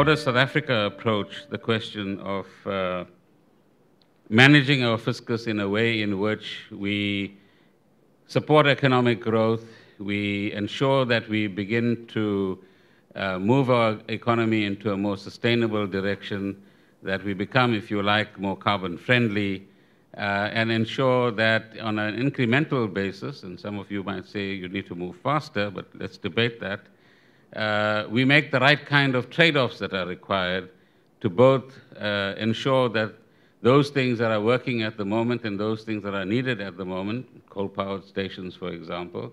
does South Africa approach the question of managing our fiscus in a way in which we support economic growth, we ensure that we begin to move our economy into a more sustainable direction, that we become, if you like, more carbon friendly, and ensure that on an incremental basis, and some of you might say you need to move faster, but let's debate that, we make the right kind of trade-offs that are required to both ensure that those things that are working at the moment and those things that are needed at the moment, coal-powered stations, for example,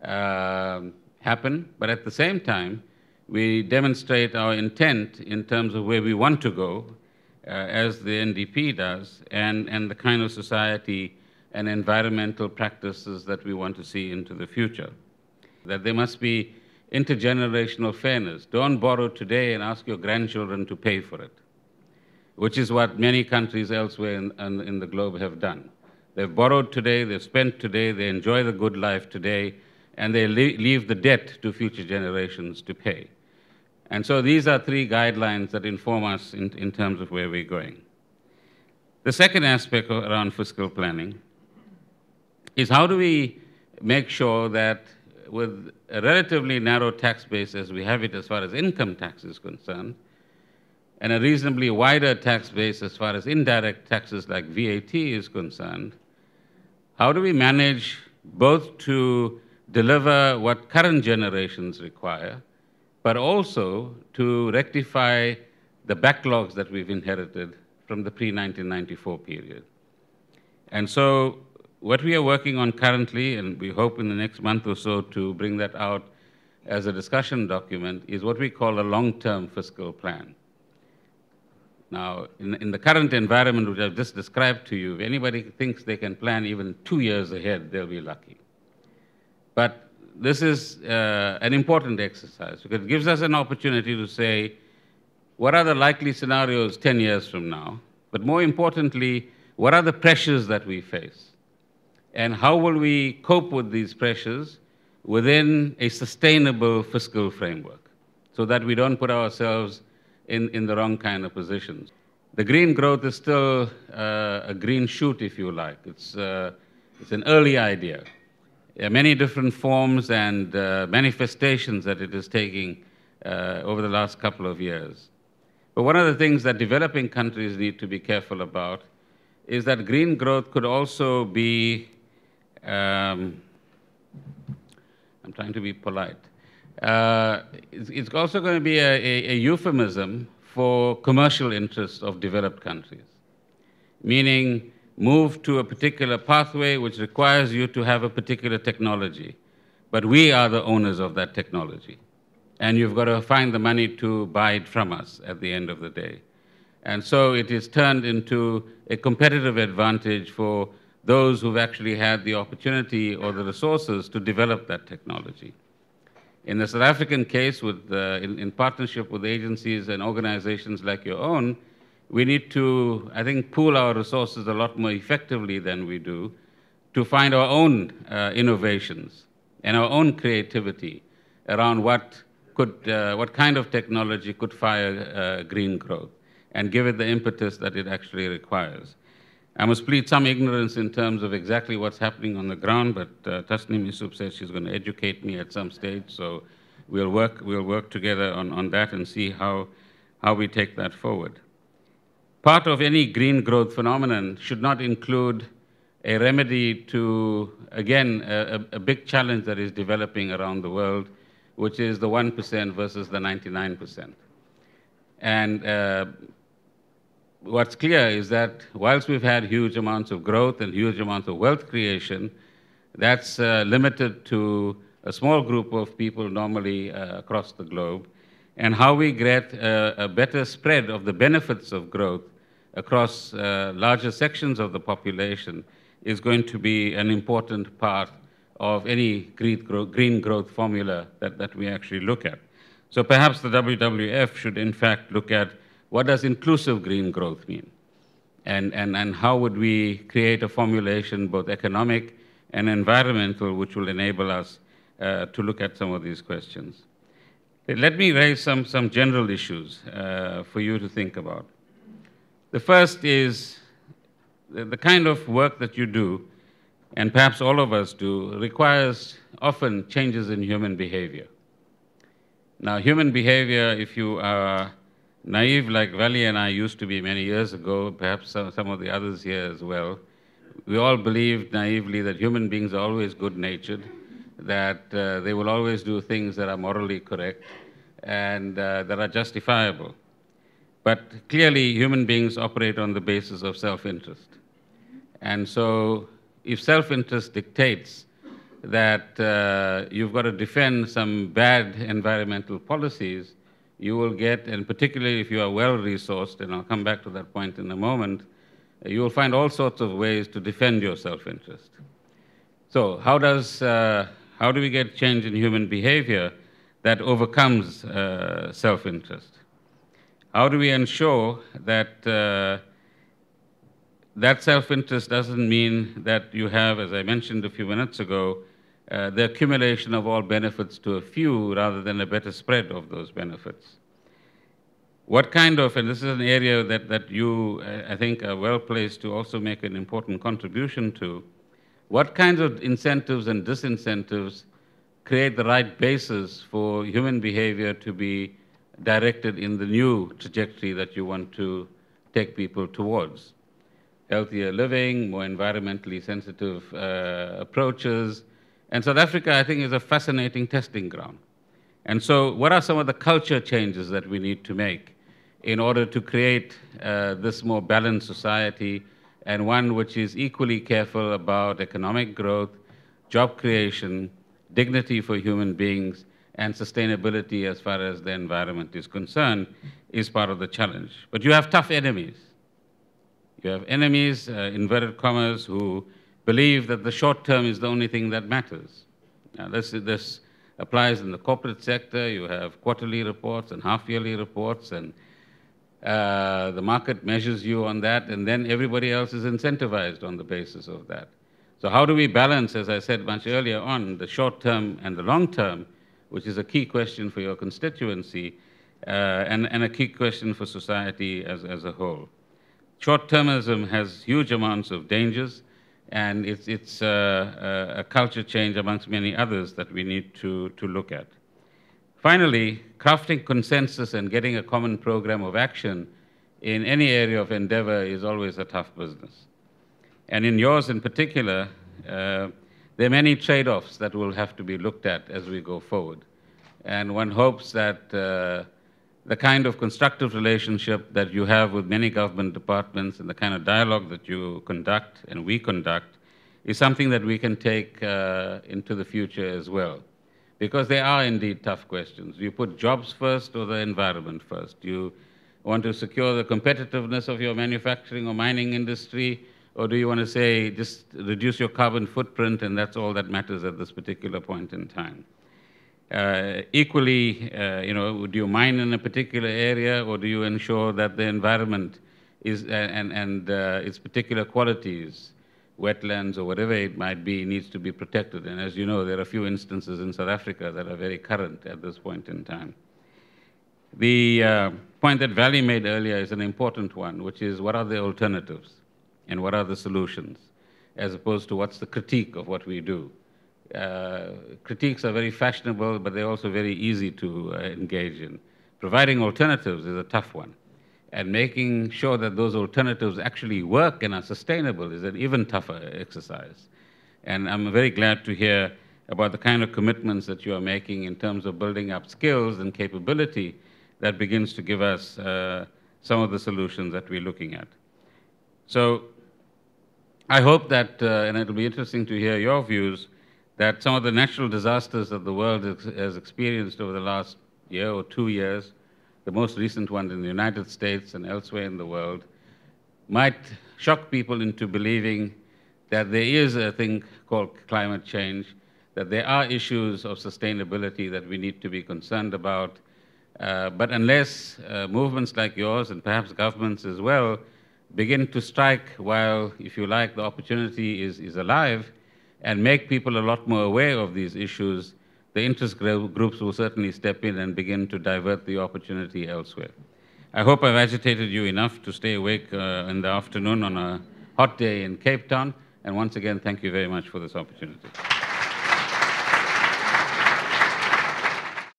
happen, but at the same time, we demonstrate our intent in terms of where we want to go, as the NDP does, and the kind of society and environmental practices that we want to see into the future. That there must be intergenerational fairness. Don't borrow today and ask your grandchildren to pay for it, which is what many countries elsewhere in the globe have done. They've borrowed today, they've spent today, they enjoy the good life today, and they leave the debt to future generations to pay. And so these are three guidelines that inform us in terms of where we're going. The second aspect around fiscal planning is how do we make sure that with a relatively narrow tax base as we have it as far as income tax is concerned, and a reasonably wider tax base as far as indirect taxes like VAT is concerned, how do we manage both to deliver what current generations require, but also to rectify the backlogs that we've inherited from the pre-1994 period. And so what we are working on currently, and we hope in the next month or so to bring that out as a discussion document, is what we call a long-term fiscal plan. Now, in the current environment which I've just described to you, if anybody thinks they can plan even 2 years ahead, they'll be lucky. But this is an important exercise because it gives us an opportunity to say, what are the likely scenarios 10 years from now? But more importantly, what are the pressures that we face? And how will we cope with these pressures within a sustainable fiscal framework so that we don't put ourselves in the wrong kind of positions? The green growth is still a green shoot, if you like. It's an early idea. There are many different forms and manifestations that it is taking over the last couple of years. But one of the things that developing countries need to be careful about is that green growth could also be, I'm trying to be polite, it's also going to be a euphemism for commercial interests of developed countries, meaning move to a particular pathway which requires you to have a particular technology. But we are the owners of that technology. And you've got to find the money to buy it from us at the end of the day. And so it is turned into a competitive advantage for those who've actually had the opportunity or the resources to develop that technology. In the South African case, in partnership with agencies and organizations like your own, we need to, I think, pool our resources a lot more effectively than we do to find our own innovations and our own creativity around what kind of technology could fire green growth and give it the impetus that it actually requires. I must plead some ignorance in terms of exactly what's happening on the ground, but Tasneem Yusuf says she's going to educate me at some stage, so we'll work together on that and see how we take that forward. Part of any green growth phenomenon should not include a remedy to, again, a big challenge that is developing around the world, which is the 1% versus the 99%. And what's clear is that whilst we've had huge amounts of growth and huge amounts of wealth creation, that's limited to a small group of people normally across the globe. And how we get a better spread of the benefits of growth across larger sections of the population is going to be an important part of any green growth formula that we actually look at. So perhaps the WWF should in fact look at what does inclusive green growth mean? And how would we create a formulation, both economic and environmental, which will enable us to look at some of these questions. Let me raise some general issues for you to think about. The first is the kind of work that you do, and perhaps all of us do, requires often changes in human behavior. Now, human behavior, if you are naive like Vali and I used to be many years ago, perhaps some of the others here as well, we all believed naively that human beings are always good-natured, that they will always do things that are morally correct and that are justifiable. But clearly, human beings operate on the basis of self-interest. And so if self-interest dictates that you've got to defend some bad environmental policies, you will get, and particularly if you are well-resourced, and I'll come back to that point in a moment, you will find all sorts of ways to defend your self-interest. So how do we get change in human behavior that overcomes self-interest? How do we ensure that that self-interest doesn't mean that you have, as I mentioned a few minutes ago, the accumulation of all benefits to a few rather than a better spread of those benefits? What kind of, and this is an area that you, I think, are well placed to also make an important contribution to, what kinds of incentives and disincentives create the right basis for human behavior to be directed in the new trajectory that you want to take people towards? Healthier living, more environmentally sensitive approaches. And South Africa, I think, is a fascinating testing ground. And so what are some of the culture changes that we need to make in order to create this more balanced society, and one which is equally careful about economic growth, job creation, dignity for human beings, and sustainability as far as the environment is concerned, is part of the challenge. But you have tough enemies. You have enemies, inverted commas, who believe that the short term is the only thing that matters. Now, this applies in the corporate sector. You have quarterly reports and half-yearly reports, and the market measures you on that, and then everybody else is incentivized on the basis of that. So how do we balance, as I said much earlier on, the short term and the long term, which is a key question for your constituency, and a key question for society as a whole? Short-termism has huge amounts of dangers, and it's a culture change amongst many others that we need to look at. Finally, crafting consensus and getting a common program of action in any area of endeavor is always a tough business. And in yours in particular, there are many trade-offs that will have to be looked at as we go forward. And one hopes that the kind of constructive relationship that you have with many government departments and the kind of dialogue that you conduct and we conduct is something that we can take into the future as well. Because they are indeed tough questions. Do you put jobs first or the environment first? Do you want to secure the competitiveness of your manufacturing or mining industry? Or do you want to say, just reduce your carbon footprint and that's all that matters at this particular point in time? Equally, do you mine in a particular area, or do you ensure that the environment is, and its particular qualities, wetlands or whatever it might be, needs to be protected? And as you know, there are a few instances in South Africa that are very current at this point in time. The point that Vali made earlier is an important one, which is what are the alternatives and what are the solutions, as opposed to what's the critique of what we do. Critiques are very fashionable, but they're also very easy to engage in. Providing alternatives is a tough one. And making sure that those alternatives actually work and are sustainable is an even tougher exercise. And I'm very glad to hear about the kind of commitments that you are making in terms of building up skills and capability that begins to give us some of the solutions that we're looking at. So I hope that, and it'll be interesting to hear your views, that some of the natural disasters that the world has experienced over the last year or 2 years, the most recent one in the United States and elsewhere in the world, might shock people into believing that there is a thing called climate change, that there are issues of sustainability that we need to be concerned about. But unless movements like yours, and perhaps governments as well, begin to strike while, if you like, the opportunity is alive, and make people a lot more aware of these issues, the interest groups will certainly step in and begin to divert the opportunity elsewhere. I hope I've agitated you enough to stay awake in the afternoon on a hot day in Cape Town. And once again, thank you very much for this opportunity.